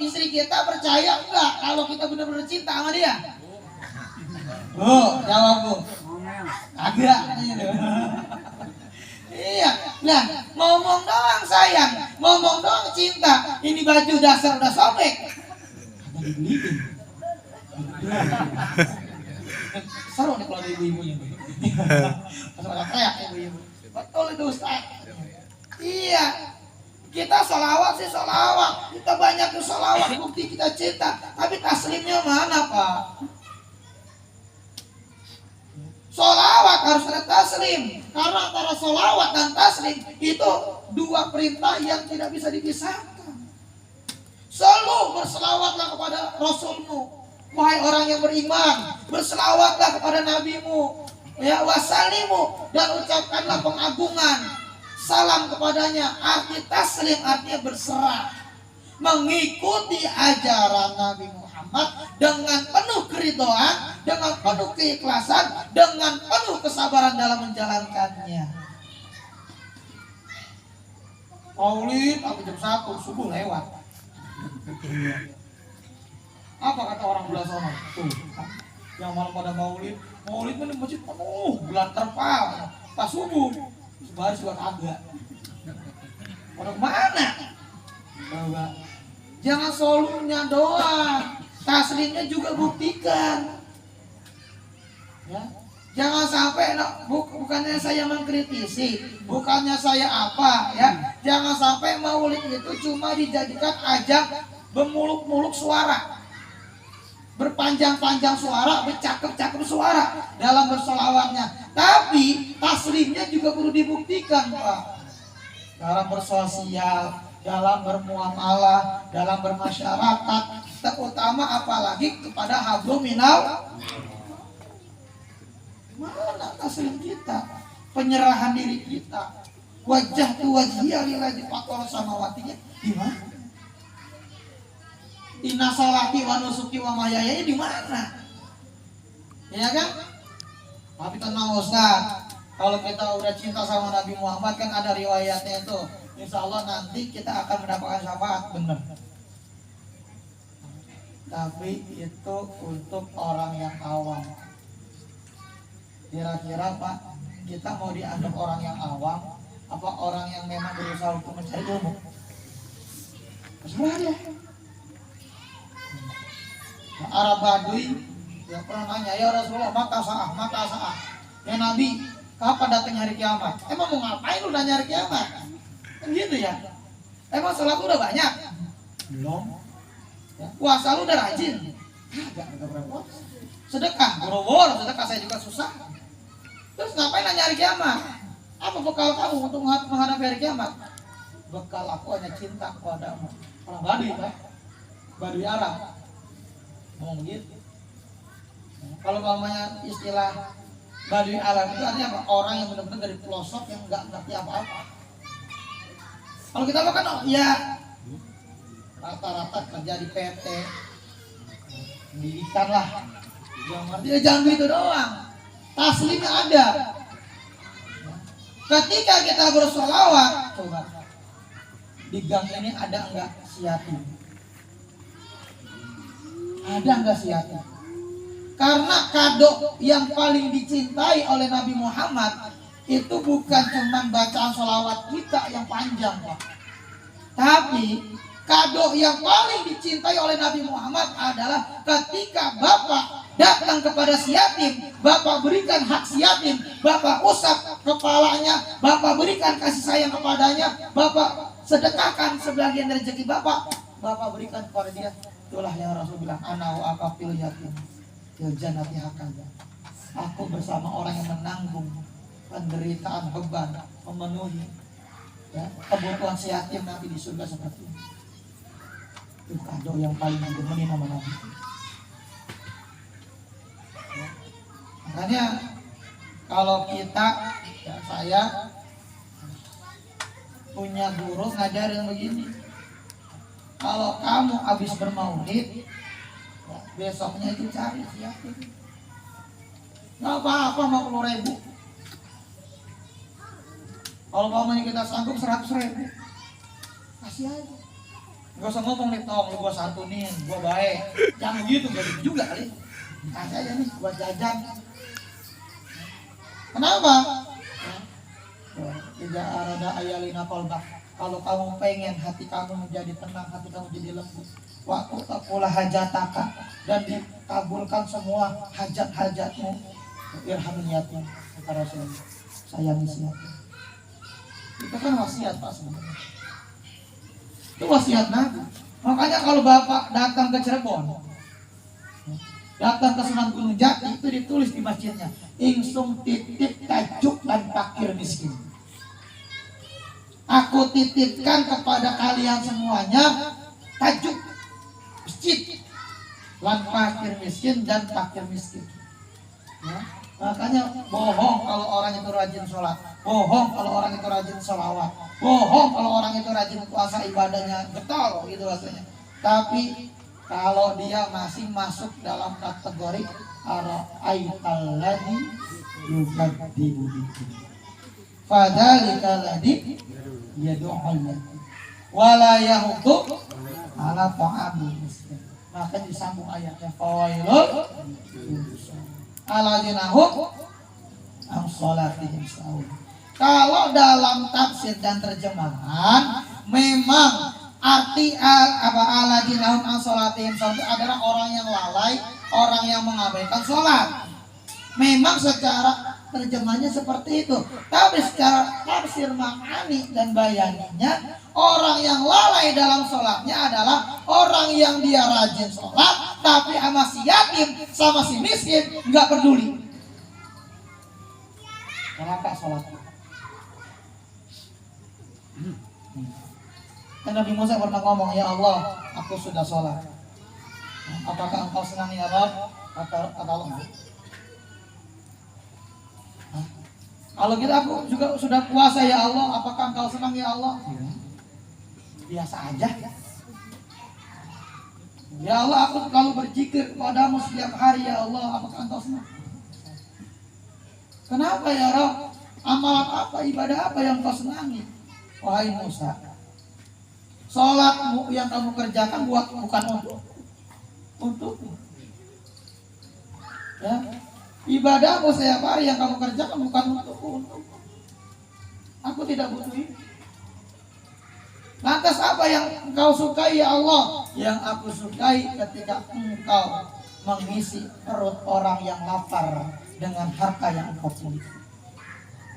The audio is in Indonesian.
istri kita percaya enggak kalau kita benar-benar cinta sama dia? Oh, jawab Bu. Agak. Iya, nah ngomong doang sayang, ngomong doang cinta. Ini baju dasar udah sobek. Seru nih kalau ada ibu-ibunya. Masalah teriak ibu-ibu. Betul itu Ustaz. Iya, kita sholawat sih sholawat, kita banyak tuh sholawat bukti kita cinta, tapi taslimnya mana Pak? Sholawat harus ada taslim, karena antara sholawat dan taslim itu dua perintah yang tidak bisa dipisahkan. Selalu berselawatlah kepada Rasulmu, wahai orang yang beriman, berselawatlah kepada nabimu, ya wasalimu, dan ucapkanlah pengagungan salam kepadanya. Arti taslim artinya berserah, mengikuti ajaran Nabi Muhammad dengan penuh keridhaan, dengan penuh keikhlasan, dengan penuh kesabaran dalam menjalankannya. Maulid sampai jam 1 subuh lewat. Apa kata orang belah sana? Tuh, yang malam pada maulid kan di masjid penuh, bulan terpal, pas subuh, sebaris juga kagak. Pada kemana? Bawa. Jangan solunya doang, taslimnya juga buktikan. Ya, jangan sampai bukannya saya mengkritisi, bukannya saya apa ya. Jangan sampai maulid itu cuma dijadikan ajang bermuluk-muluk suara, berpanjang-panjang suara, bercakap-cakap suara dalam bersolawatnya. Tapi taslimnya juga perlu dibuktikan Pak. Dalam bersosial, dalam bermuamalah, dalam bermasyarakat, terutama apalagi kepada hablum minal. Mana taslim kita, penyerahan diri kita, wajah tu wajhiya lillahi fathol samawatinya di mana? Inna salati wa nusuki wa mahyaya di mana? Ya kan? Tapi tenang Ustaz, kalau kita udah cinta sama Nabi Muhammad kan ada riwayatnya itu. Insya Allah nanti kita akan mendapatkan syafaat, benar. Tapi itu untuk orang yang awam. Kira-kira Pak, kita mau dianggap orang yang awam apa orang yang memang berusaha untuk mencari ilmu? Terserah dia. Nah, Arab Badui yang pernah nanya, ya Rasulullah, mata sa'ah. Ya Nabi, kapan datang hari kiamat? Emang mau ngapain lu nanya hari kiamat? Kan gitu ya. Emang sholat lu udah banyak? Belum. Ya, puasa lu udah rajin? Enggak berapa. Sedekah, boro-boro sedekah saya juga susah. Terus ngapain nanya hari kiamat? Apa bekal kamu untuk menghadapi hari kiamat? Bekal aku hanya cinta kepadamu. Orang Baduy Pak, Baduy Arab ngomong gitu. Kalau namanya istilah Baduy Arab itu artinya apa? Orang yang benar-benar dari pelosok yang nggak ngerti apa-apa. Kalau kita makan, oh ya rata-rata kerja di PT, pendidikan lah, jangan ngerti, ya jangan gitu doang. Taslimnya ada. Ketika kita bersolawat, coba di gang ini ada enggak siati? Ada enggak siati? Karena kado yang paling dicintai oleh Nabi Muhammad itu bukan cuma bacaan sholawat kita yang panjang Pak, tapi kado yang paling dicintai oleh Nabi Muhammad adalah ketika Bapak datang kepada si yatim, Bapak berikan hak si yatim, Bapak usap kepalanya, Bapak berikan kasih sayang kepadanya, Bapak sedekahkan sebagian dari rezeki Bapak berikan kepada dia. Itulah yang Rasul bilang, ana wa akafil yatim fil jannati hakaza. Aku bersama orang yang menanggung penderitaan, beban, memenuhi ya, kebutuhan si yatim nanti di surga seperti ini. Itu kado yang paling digemeni sama Nabi. Ya. Makanya kalau kita, ya saya punya guru ngajarin begini. Kalau kamu habis bermaulid, ya, besoknya itu cari si yatim. Nggak apa-apa mau 10.000. Kalau mamanya kita sanggup 100.000, kasih aja. Gak usah ngomong nih, tong, lu gua santunin, gua baik. Jangan gitu, gak gitu juga kali. Kasih aja nih, buat jajan. Kenapa? Tidak ada ayalina kolbak. Kalau kamu pengen hati kamu menjadi tenang, hati kamu jadi lembut, waktu takulah hajataka, dan dikabulkan semua hajat-hajatmu, irhamiyatmu, kata Rasulullah, sayangi siapa. Itu kan wasiat Pak sebenarnya. Itu wasiat Nabi. Makanya kalau Bapak datang ke Cirebon, datang ke Sunan Gunung Jati, itu ditulis di masjidnya, Insung titip tajuk dan fakir miskin. Aku titipkan kepada kalian semuanya tajuk masjid, lan fakir miskin dan fakir miskin. Ya. Makanya bohong kalau orang itu rajin sholat, bohong kalau orang itu rajin sholawat, bohong kalau orang itu rajin puasa ibadahnya getol gitu rasanya. Tapi kalau dia masih masuk dalam kategori ara'aital ladzi yukadzibu bihi, fadzalika ladzi yad'u wala yahuddu ala ta'amil miskin. Maka disambung ayatnya, fawailul alladzina am sholatihim sahun. Kalau dalam tafsir dan terjemahan memang arti alladzina am sholatihim sahun adalah orang yang lalai, orang yang mengabaikan sholat. Memang secara terjemahnya seperti itu, tapi secara tafsir makani dan bayaninya, orang yang lalai dalam sholatnya adalah orang yang dia rajin sholat, tapi sama si yatim, sama si miskin nggak peduli. Kenapa sholat? Dan Nabi Musa pernah ngomong, ya Allah, aku sudah sholat. Apakah engkau senang ya Rabb? Kata Allah. Kalau kita aku juga sudah puasa ya Allah, apakah engkau senang ya Allah? Biasa aja. Ya Allah, aku kalau berzikir kepadamu setiap hari ya Allah, apakah engkau senang? Kenapa ya Rabb? Amalan apa, ibadah apa yang kau senangi? Wahai Musa, sholatmu yang kamu kerjakan bukan untukmu. Ya. Ibadahmu setiap hari yang kamu kerjakan bukan untukku. Aku tidak butuh ini. Lantas apa yang engkau sukai ya Allah? Yang aku sukai ketika engkau mengisi perut orang yang lapar dengan harta yang engkau punya.